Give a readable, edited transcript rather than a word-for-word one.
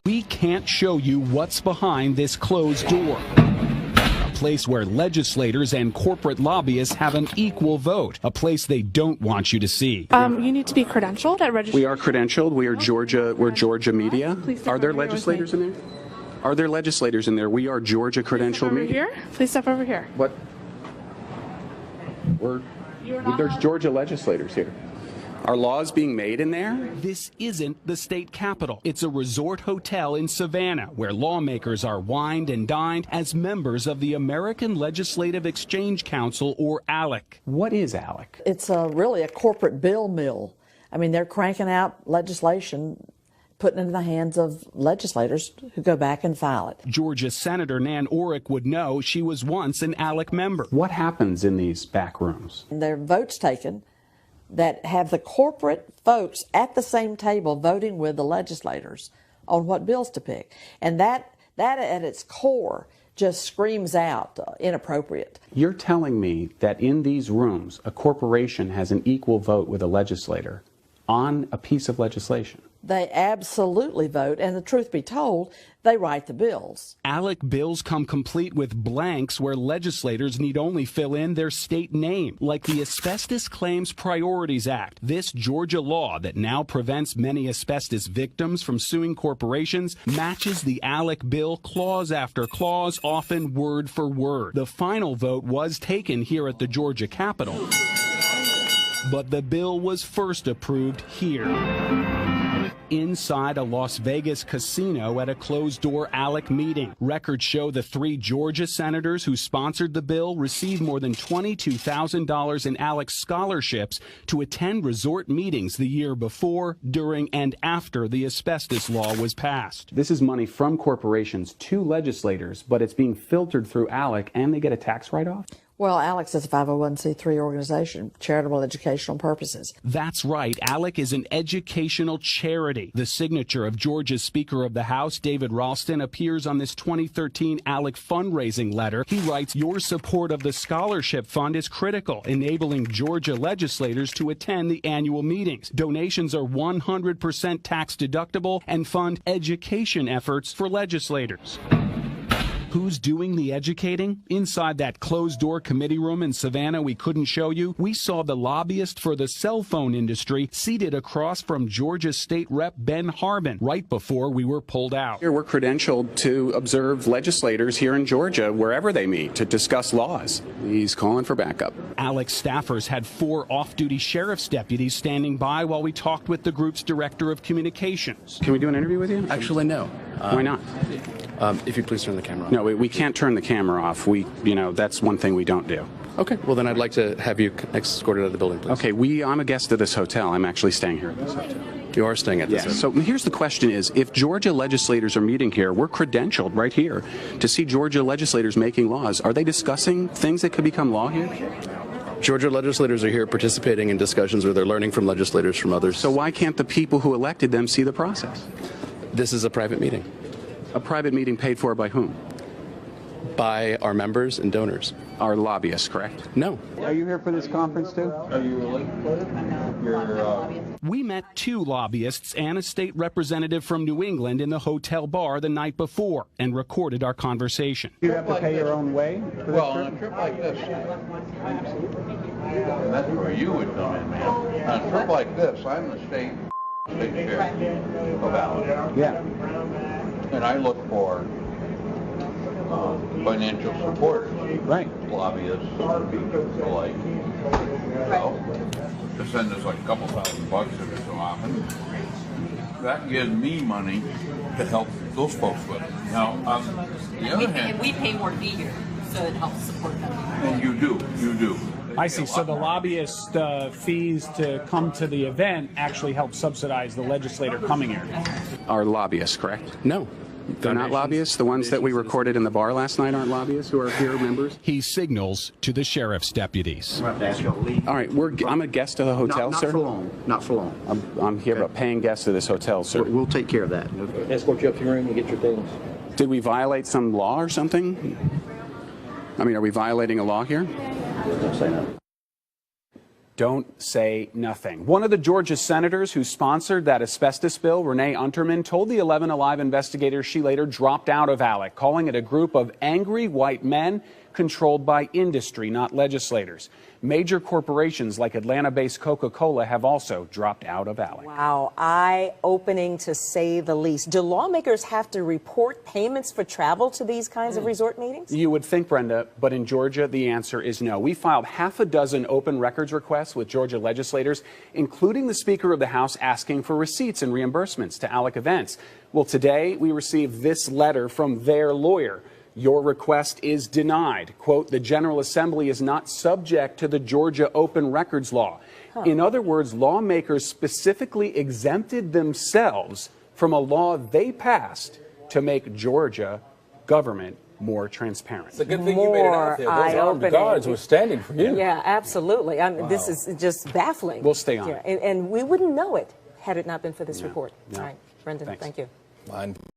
We can't show you what's behind this closed door. A place where legislators and corporate lobbyists have an equal vote. A place they don't want you to see. You need to be credentialed at registration. We are credentialed. We are Georgia. We're Georgia Media. Are there legislators in there? Are there legislators in there? We are Georgia credentialed media. Here? Please step over here. What? There's Georgia legislators here. Are laws being made in there? This isn't the state capitol. It's a resort hotel in Savannah where lawmakers are wined and dined as members of the American Legislative Exchange Council, or ALEC. What is ALEC? It's really a corporate bill mill. I mean, they're cranking out legislation, putting it in the hands of legislators who go back and file it. Georgia Senator Nan Orrick would know. She was once an ALEC member. What happens in these back rooms? And there are votes taken that have the corporate folks at the same table voting with the legislators on what bills to pick. And that at its core just screams out inappropriate. You're telling me that in these rooms, a corporation has an equal vote with a legislator on a piece of legislation? They absolutely vote, and the truth be told, they write the bills. ALEC bills come complete with blanks where legislators need only fill in their state name, like the Asbestos Claims Priorities Act. This Georgia law that now prevents many asbestos victims from suing corporations matches the ALEC bill clause after clause, often word for word. The final vote was taken here at the Georgia Capitol, but the bill was first approved here, inside a Las Vegas casino at a closed-door ALEC meeting. Records show the 3 Georgia senators who sponsored the bill received more than $22,000 in ALEC scholarships to attend resort meetings the year before, during, and after the asbestos law was passed. This is money from corporations to legislators, but it's being filtered through ALEC, and they get a tax write-off? Well, ALEC is a 501c3 organization, charitable educational purposes. That's right. ALEC is an educational charity. The signature of Georgia's Speaker of the House, David Ralston, appears on this 2013 ALEC fundraising letter. He writes, "Your support of the scholarship fund is critical, enabling Georgia legislators to attend the annual meetings. Donations are 100% tax deductible and fund education efforts for legislators." Who's doing the educating? Inside that closed-door committee room in Savannah we couldn't show you, we saw the lobbyist for the cell phone industry seated across from Georgia State Rep Ben Harbin right before we were pulled out. Here we're credentialed to observe legislators here in Georgia wherever they meet to discuss laws. He's calling for backup. ALEC staffers had 4 off-duty sheriff's deputies standing by while we talked with the group's director of communications. Can we do an interview with you? Actually, no. Why not? If you'd please turn the camera on. No, we can't turn the camera off. That's one thing we don't do. Okay, well then I'd like to have you escorted out of the building, please. Okay, I'm a guest of this hotel. I'm actually staying here at this hotel. You are staying at this hotel? So here's the question is, if Georgia legislators are meeting here, we're credentialed right here to see Georgia legislators making laws. Are they discussing things that could become law here? Georgia legislators are here participating in discussions where they're learning from legislators from others. So why can't the people who elected them see the process? This is a private meeting. A private meeting paid for by whom? By our members and donors. Our lobbyists, correct? No. Are you here for this conference too? Are you a legislator? We met 2 lobbyists and a state representative from New England in the hotel bar the night before and recorded our conversation. You have to pay your own way for this on a trip like this, that's where you would come in, man. On a trip like this, I'm the state sheriff of Alabama. Yeah. And I look for financial supporters, Right. lobbyists, the like. To send us like a couple $1,000 every so often. That gives me money to help those folks with it. Now, on the other hand, we pay more to be here, so it helps support them. and you do. I see. So the lobbyist fees to come to the event actually help subsidize the legislator coming here. Our lobbyists, correct? No. They're not lobbyists? The ones that we recorded in the bar last night aren't lobbyists who are here members? He signals to the sheriff's deputies. All right, I'm a guest of the hotel, not sir? for long. Not for long. I'm here, but paying guest of this hotel, sir. We'll take care of that. Escort you up to your room and get your things. Did we violate some law or something? I mean, are we violating a law here? Don't say no. Don't say nothing. One of the Georgia senators who sponsored that asbestos bill, Renee Unterman, told the 11 Alive investigators she later dropped out of ALEC, calling it a group of angry white men controlled by industry, not legislators. Major corporations like Atlanta-based Coca-Cola have also dropped out of ALEC. Wow, eye-opening to say the least. Do lawmakers have to report payments for travel to these kinds of resort meetings? You would think, Brenda, but in Georgia, the answer is no. We filed half a dozen open records requests with Georgia legislators, including the Speaker of the House asking for receipts and reimbursements to ALEC events. Well, today we received this letter from their lawyer. Your request is denied. Quote, the General Assembly is not subject to the Georgia Open Records Law. In other words, lawmakers specifically exempted themselves from a law they passed to make Georgia government more transparent. It's a good thing you made it out there. Those armed guards were standing for you. Yeah, absolutely. I mean, This is just baffling. We'll stay on it. And we wouldn't know it had it not been for this report. No. All right, Brendan, Thanks. thank you. Mine.